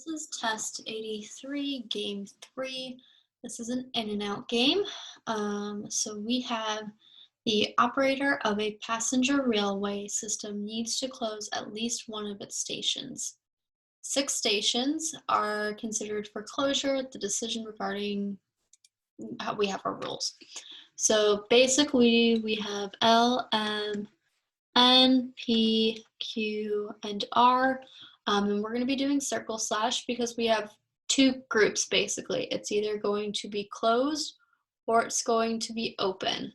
This is test 83, game 3. This is an in and out game. So we have the operator of a passenger railway system needs to close at least one of its stations. 6 stations are considered for closure. The decision regarding how we have our rules. So basically we have L, M, N, P, Q, and R. And we're going to be doing circle slash because we have 2 groups basically. It's either going to be closed or it's going to be open.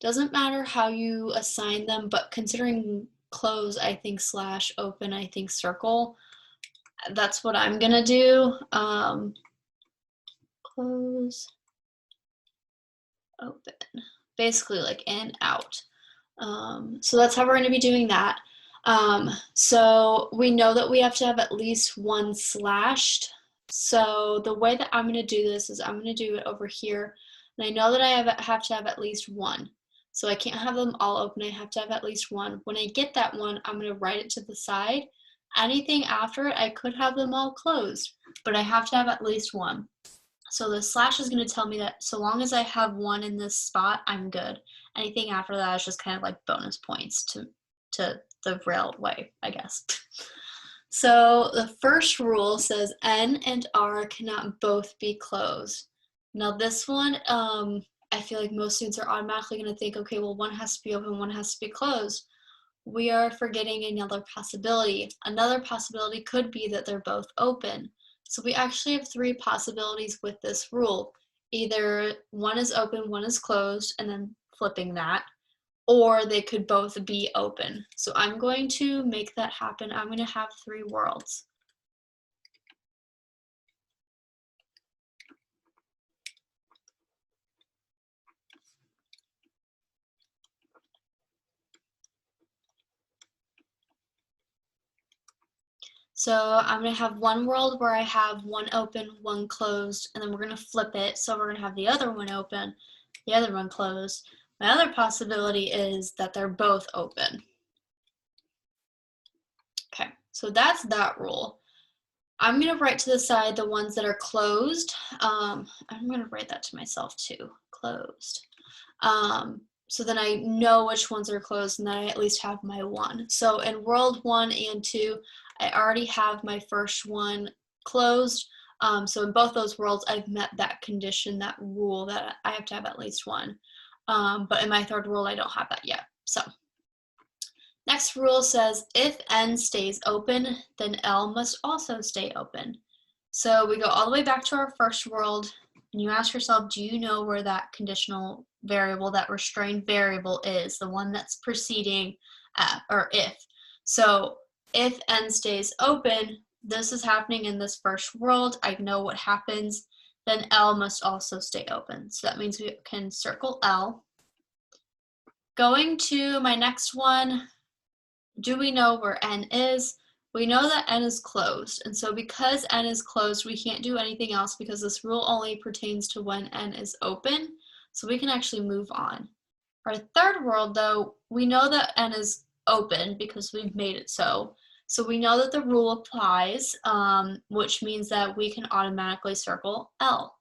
Doesn't matter how you assign them, but considering close, I think slash, open, I think circle. That's what I'm going to do. Close, open, basically like in, out. So that's how we're going to be doing that. So we know that we have to have at least one slashed. So the way that I'm going to do this is I'm going to do it over here. And I know that I have to have at least one. So I can't have them all open. I have to have at least one. When I get that one, I'm going to write it to the side. Anything after it, I could have them all closed, but I have to have at least one. So the slash is going to tell me that so long as I have one in this spot, I'm good. Anything after that is just kind of like bonus points to the railway, I guess. So the first rule says N and R cannot both be closed. Now this one, I feel like most students are automatically going to think, okay, well, one has to be open, one has to be closed. We are forgetting another possibility. Another possibility could be that they're both open. So we actually have 3 possibilities with this rule. Either one is open, one is closed, and then flipping that, or they could both be open. So I'm going to make that happen. I'm going to have 3 worlds. So I'm going to have one world where I have one open, one closed, and then we're going to flip it. So we're going to have the other one open, the other one closed. My other possibility is that they're both open. Okay, so that's that rule. I'm going to write to the side the ones that are closed. I'm going to write that to myself too, closed. So then I know which ones are closed and then I at least have my one. So in world 1 and 2, I already have my first one closed. So in both those worlds, I've met that condition, that rule that I have to have at least one. But in my third world, I don't have that yet. So next rule says if N stays open, then L must also stay open. So we go all the way back to our first world and you ask yourself, do you know where that conditional variable, that restrained variable is, the one that's preceding or if. So if N stays open, this is happening in this first world. I know what happens. Then L must also stay open. So that means we can circle L. Going to my next one, do we know where N is? We know that N is closed. And so because N is closed, we can't do anything else because this rule only pertains to when N is open. So we can actually move on. Our third world, though, we know that N is open because we've made it so. So we know that the rule applies, which means that we can automatically circle L.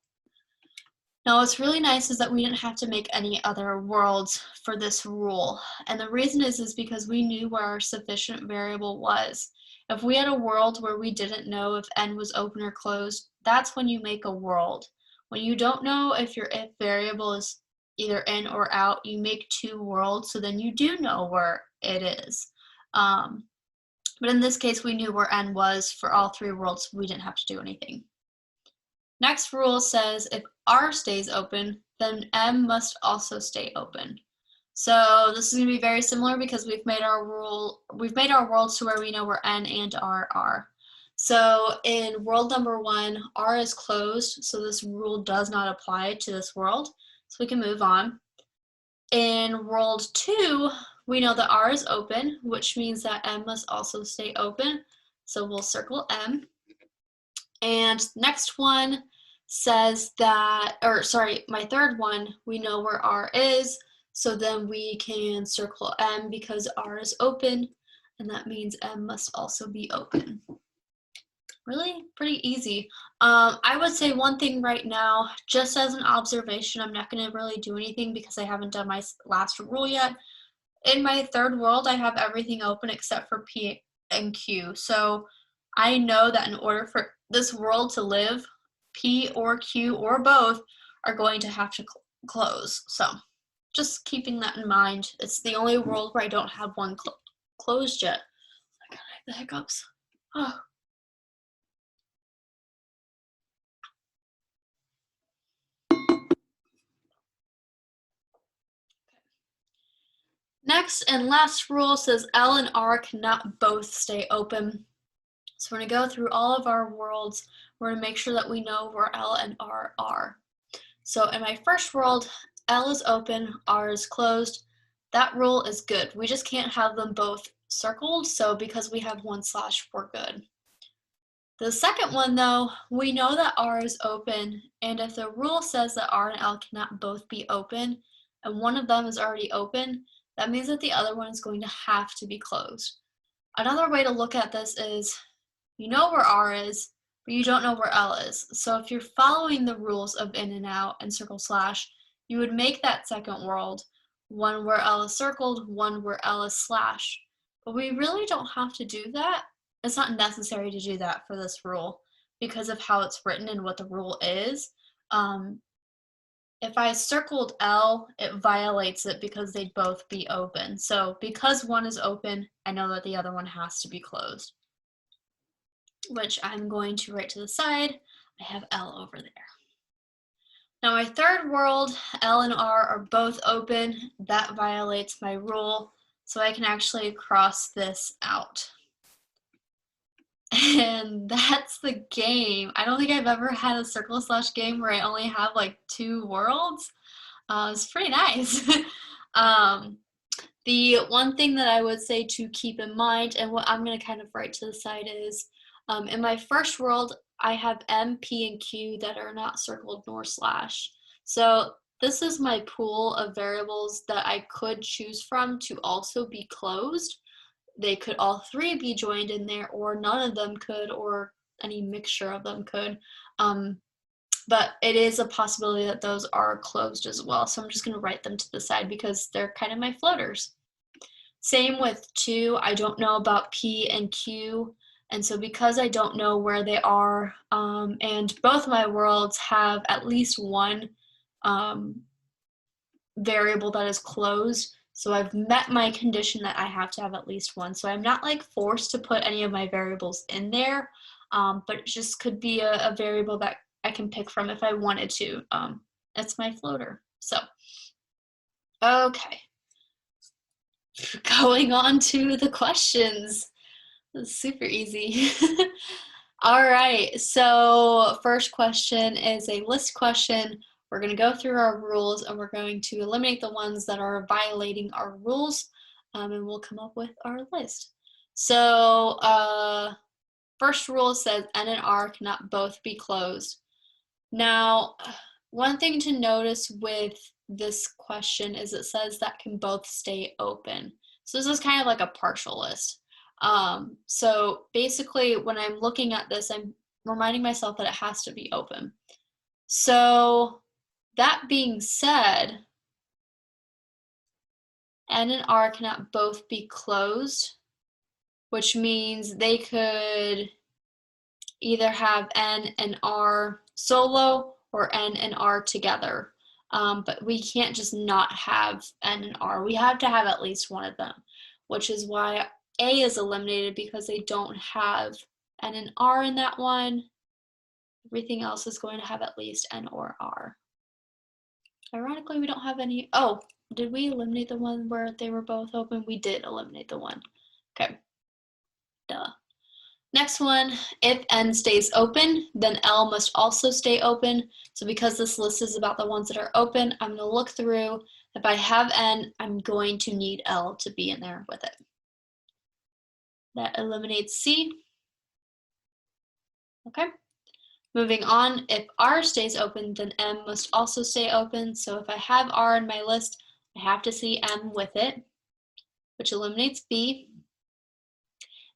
Now what's really nice is that we didn't have to make any other worlds for this rule. And the reason is because we knew where our sufficient variable was. If we had a world where we didn't know if N was open or closed, that's when you make a world. When you don't know if your if variable is either in or out, you make 2 worlds, so then you do know where it is. But in this case, we knew where N was for all 3 worlds. We didn't have to do anything. Next rule says if R stays open, then M must also stay open. So this is going to be very similar because we've made our worlds to where we know where N and R are. So in world number 1, R is closed, so this rule does not apply to this world. So we can move on. In world 2, we know that R is open, which means that M must also stay open. So we'll circle M. And next one says that, or sorry, my third one, we know where R is. So then we can circle M because R is open. and that means M must also be open. Really pretty easy. I would say one thing right now, just as an observation, I'm not going to really do anything because I haven't done my last rule yet. In my third world, I have everything open except for P and Q. So I know that in order for this world to live, P or Q or both are going to have to close. So just keeping that in mind. It's the only world where I don't have one closed yet. I gotta have the hiccups. Oh. Next and last rule says L and R cannot both stay open. So we're going to go through all of our worlds. We're going to make sure that we know where L and R are. So in my first world, L is open, R is closed. That rule is good. We just can't have them both circled, so because we have one slash, we're good. The second one though, we know that R is open, and if the rule says that R and L cannot both be open, and one of them is already open, that means that the other one is going to have to be closed. Another way to look at this is, you know where R is, but you don't know where L is. So if you're following the rules of in and out and circle slash, you would make that second world one where L is circled, one where L is slash. But we really don't have to do that. It's not necessary to do that for this rule because of how it's written and what the rule is. If I circled L, it violates it because they'd both be open. So because one is open, I know that the other one has to be closed, which I'm going to write to the side. I have L over there. Now my third world, L and R are both open. That violates my rule, so I can actually cross this out. And that's the game. I don't think I've ever had a circle slash game where I only have like 2 worlds. It's pretty nice. The one thing that I would say to keep in mind, and what I'm going to kind of write to the side is, in my first world, I have M, P, and Q that are not circled nor slash. So this is my pool of variables that I could choose from to also be closed. They could all 3 be joined in there, or none of them could, or any mixture of them could. But it is a possibility that those are closed as well. So I'm just going to write them to the side because they're kind of my floaters. Same with 2. I don't know about P and Q. And so because I don't know where they are, and both my worlds have at least one variable that is closed, so I've met my condition that I have to have at least one. So I'm not like forced to put any of my variables in there, but it just could be a variable that I can pick from if I wanted to. It's my floater. So, okay. Going on to the questions. It's super easy. All right, so first question is a list question. We're going to go through our rules and we're going to eliminate the ones that are violating our rules, and we'll come up with our list. So first rule says N and R cannot both be closed. Now, one thing to notice with this question is it says that can both stay open. So this is kind of like a partial list. So basically when I'm looking at this, I'm reminding myself that it has to be open. So that being said, N and R cannot both be closed, which means they could either have N and R solo or N and R together. But we can't just not have N and R. We have to have at least one of them, which is why A is eliminated because they don't have N and R in that one. Everything else is going to have at least N or R. Ironically, we don't have any. Oh, did we eliminate the one where they were both open? We did eliminate the one. Okay. Duh. Next one, if N stays open, then L must also stay open. So because this list is about the ones that are open, I'm going to look through. If I have N, I'm going to need L to be in there with it. That eliminates C. Okay. Moving on, if R stays open, then M must also stay open. So if I have R in my list, I have to see M with it, which eliminates B.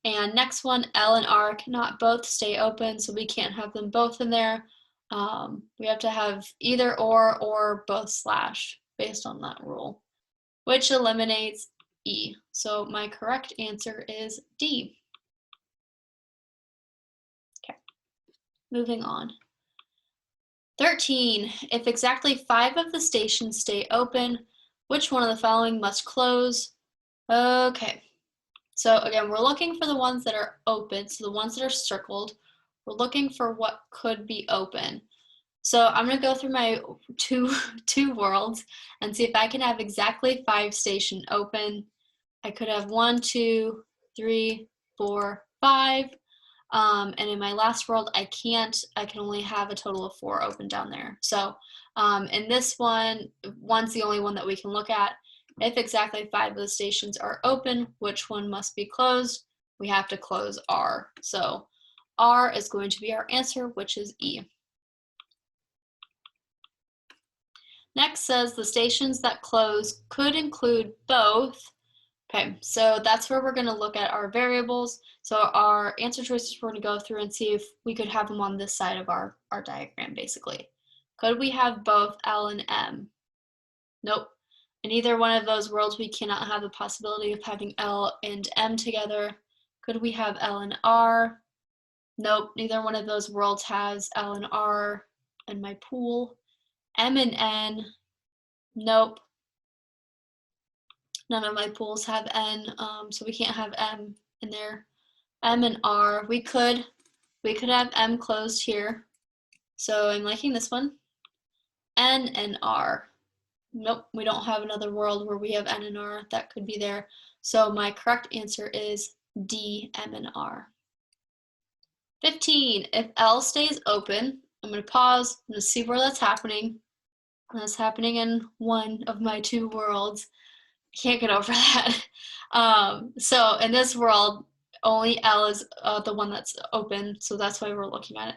And next one, L and R cannot both stay open, so we can't have them both in there. We have to have either or both slash based on that rule, which eliminates E. So my correct answer is D. Okay, moving on. 13, if exactly 5 of the stations stay open, which one of the following must close? Okay, so again, we're looking for the ones that are open, so the ones that are circled. We're looking for what could be open. So I'm gonna go through my two worlds and see if I can have exactly 5 stations open. I could have 1, 2, 3, 4, 5. And in my last world, I can't. I can only have a total of 4 open down there. So in this one, 1's the only one that we can look at. If exactly 5 of the stations are open, which one must be closed? We have to close R. So R is going to be our answer, which is E. Next says the stations that close could include both. Okay, so that's where we're going to look at our variables. So our answer choices, we're going to go through and see if we could have them on this side of our diagram, basically. Could we have both L and M? Nope. In either one of those worlds, we cannot have the possibility of having L and M together. Could we have L and R? Nope, neither one of those worlds has L and R in my pool. M and N? Nope. None of my pools have N, so we can't have M in there. M and R, we could have M closed here. So I'm liking this one. N and R. Nope, we don't have another world where we have N and R. That could be there. So my correct answer is D, M and R. 15, if L stays open, I'm going to pause, I'm going to see where that's happening. That's happening in one of my 2 worlds. Can't get over that. So in this world, only L is the one that's open, so that's why we're looking at it.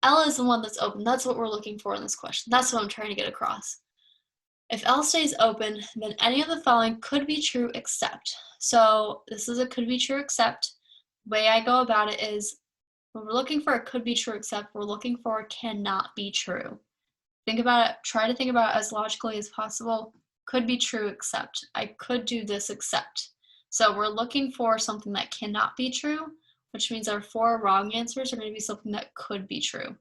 L is the one that's open. That's what we're looking for in this question. That's what I'm trying to get across. If L stays open, then any of the following could be true except. So this is a could be true except. The way I go about it is when we're looking for a could be true except, we're looking for a cannot be true. Think about it, try to think about it as logically as possible. Could be true except. I could do this except. So we're looking for something that cannot be true, which means our 4 wrong answers are going to be something that could be true.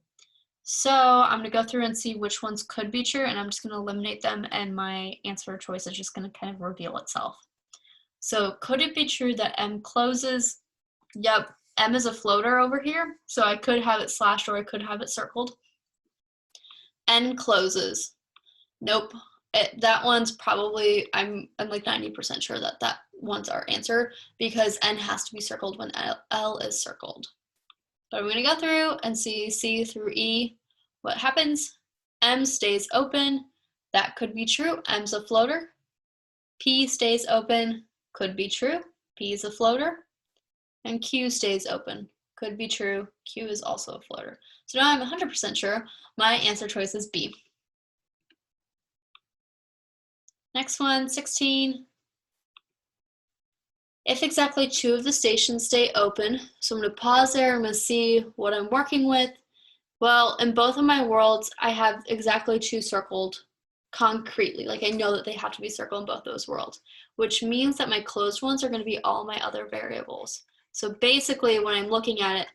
So I'm going to go through and see which ones could be true, and I'm just going to eliminate them, and my answer choice is just going to kind of reveal itself. So could it be true that M closes? Yep, M is a floater over here, so I could have it slashed or I could have it circled. N closes. Nope. That one's probably, I'm like 90% sure that that one's our answer because N has to be circled when L is circled. But I'm going to go through and see C through E. What happens? M stays open. That could be true. M's a floater. P stays open. Could be true. P is a floater. And Q stays open. Could be true. Q is also a floater. So now I'm 100% sure my answer choice is B. Next one, 16. If exactly 2 of the stations stay open, so I'm going to pause there, I'm going to see what I'm working with. Well, in both of my worlds, I have exactly 2 circled concretely. Like I know that they have to be circled in both those worlds, which means that my closed ones are going to be all my other variables. So basically when I'm looking at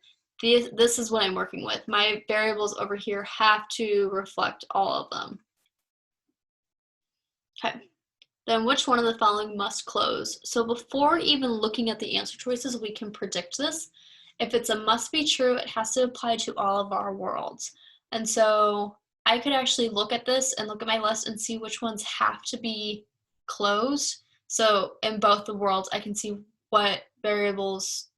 it, this is what I'm working with. My variables over here have to reflect all of them. Okay. Then which one of the following must close? So before even looking at the answer choices, we can predict this. If it's a must be true, it has to apply to all of our worlds. And so I could actually look at this and look at my list and see which ones have to be closed. So in both the worlds, I can see what variables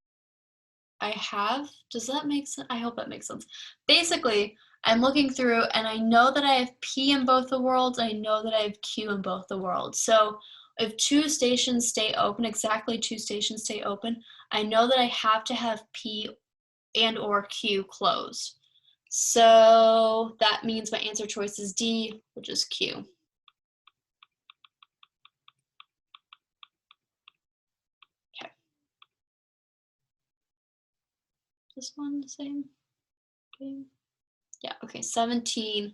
I have. Does that make sense? I hope that makes sense. Basically, I'm looking through and I know that I have P in both the worlds. I know that I have Q in both the worlds. So if 2 stations stay open, exactly 2 stations stay open, I know that I have to have P and or Q closed. So that means my answer choice is D, which is Q. Okay. this one the same game? Yeah, okay, 17.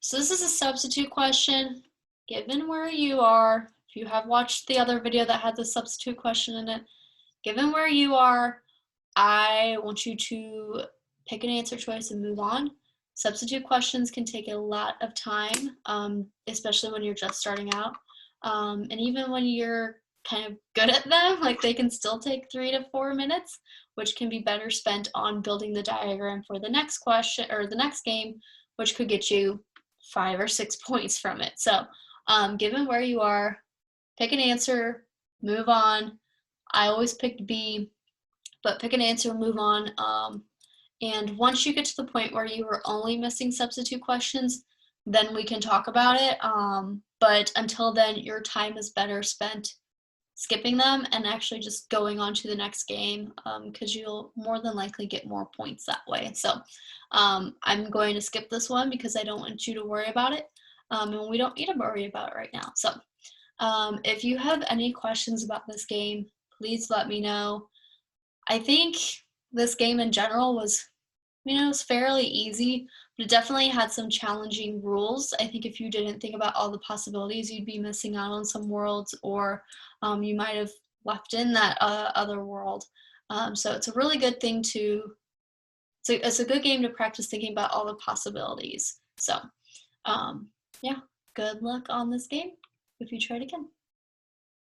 So this is a substitute question. Given where you are, if you have watched the other video that had the substitute question in it, given where you are, I want you to pick an answer choice and move on. Substitute questions can take a lot of time, especially when you're just starting out. And even when you're kind of good at them, like they can still take 3 to 4 minutes, which can be better spent on building the diagram for the next question or the next game, which could get you 5 or 6 points from it. So given where you are, pick an answer, move on. I always picked B, but pick an answer, move on. And once you get to the point where you are only missing substitute questions, then we can talk about it. But until then, your time is better spent skipping them and actually just going on to the next game, because you'll more than likely get more points that way. So I'm going to skip this one because I don't want you to worry about it. And we don't need to worry about it right now. So if you have any questions about this game, please let me know. I think this game in general was, it was fairly easy, but it definitely had some challenging rules. I think if you didn't think about all the possibilities, you'd be missing out on some worlds, or you might have left in that other world. So it's a really good thing it's a good game to practice thinking about all the possibilities. So yeah, good luck on this game if you try it again.